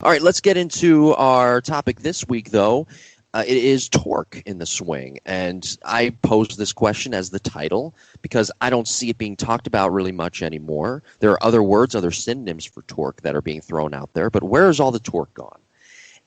All right, let's get into our topic this week, though. It is torque in the swing. And I posed this question as the title because I don't see it being talked about really much anymore. There are other words, other synonyms for torque that are being thrown out there, but where is all the torque gone?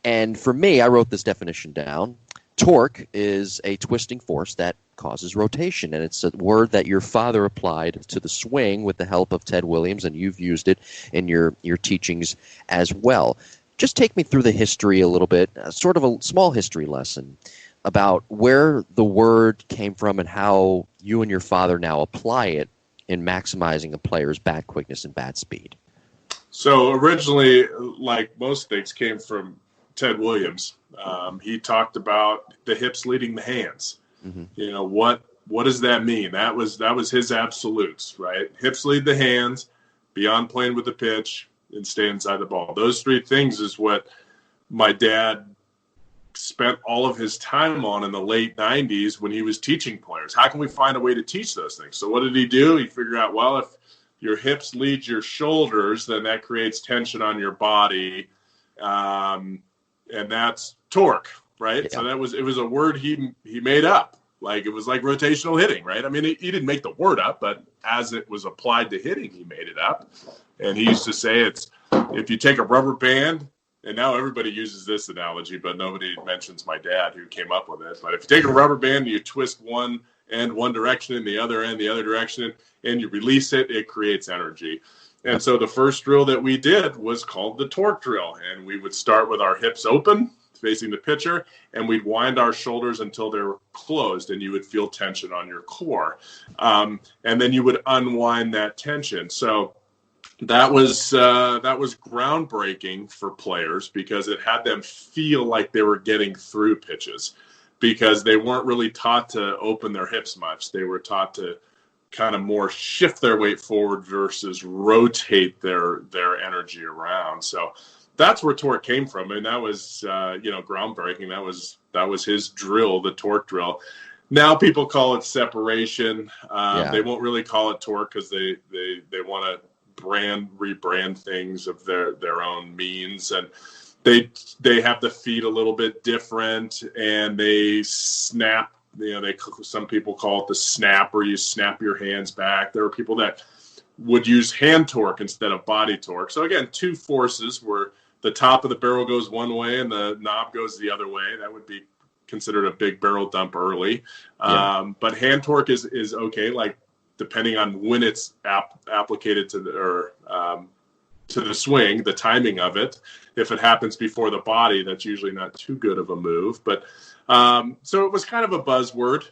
And for me, I wrote this definition down. Torque is a twisting force that causes rotation, and it's a word that your father applied to the swing with the help of Ted Williams, and you've used it in your teachings as well. Just take me through the history a little bit, sort of a small history lesson about where the word came from and how you and your father now apply it in maximizing a player's bat quickness and bat speed. So originally, like most things, came from Ted Williams. He talked about the hips leading the hands. Mm-hmm. You know, what does that mean? That was his absolutes, right? Hips lead the hands, beyond playing with the pitch, and stay inside the ball. Those three things is what my dad spent all of his time on in the late 90s when he was teaching players. How can we find a way to teach those things? So what did he do? He figured out, well, if your hips lead your shoulders, then that creates tension on your body. And that's torque, right? Yeah. So it was a word he made up. Like, it was like rotational hitting, right? I mean, he didn't make the word up, but as it was applied to hitting, he made it up. And he used to say it's, if you take a rubber band, and now everybody uses this analogy, but nobody mentions my dad who came up with it. But if you take a rubber band and you twist one end one direction and the other end the other direction, and you release it, it creates energy. And so the first drill that we did was called the torque drill. And we would start with our hips open, facing the pitcher, and we'd wind our shoulders until they were closed, and you would feel tension on your core. And then you would unwind that tension. So that was groundbreaking for players because it had them feel like they were getting through pitches because they weren't really taught to open their hips much. They were taught to kind of more shift their weight forward versus rotate their energy around. So that's where torque came from, and that was groundbreaking. That was his drill, the torque drill. Now people call it separation. They won't really call it torque because they want to rebrand things of their own means, and they have the feet a little bit different, and they snap. Some people call it the snap, where you snap your hands back. There are people that would use hand torque instead of body torque. So again, two forces where the top of the barrel goes one way and the knob goes the other way. That would be considered a big barrel dump early. Yeah. But hand torque is okay, like depending on when it's applicated to the swing, the timing of it. If it happens before the body, that's usually not too good of a move. But so it was kind of a buzzword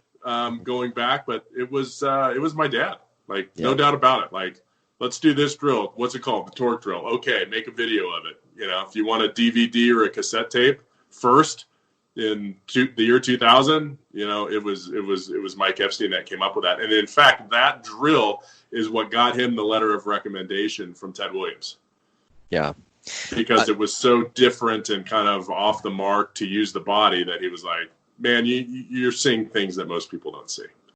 going back, but it was my dad. Like, no doubt about it. Like, let's do this drill. What's it called? The torque drill. Okay, make a video of it. If you want a DVD or a cassette tape first in the year 2000, it was Mike Epstein that came up with that. And in fact, that drill is what got him the letter of recommendation from Ted Williams. Yeah. Because it was so different and kind of off the mark to use the body that he was like, man, you're seeing things that most people don't see.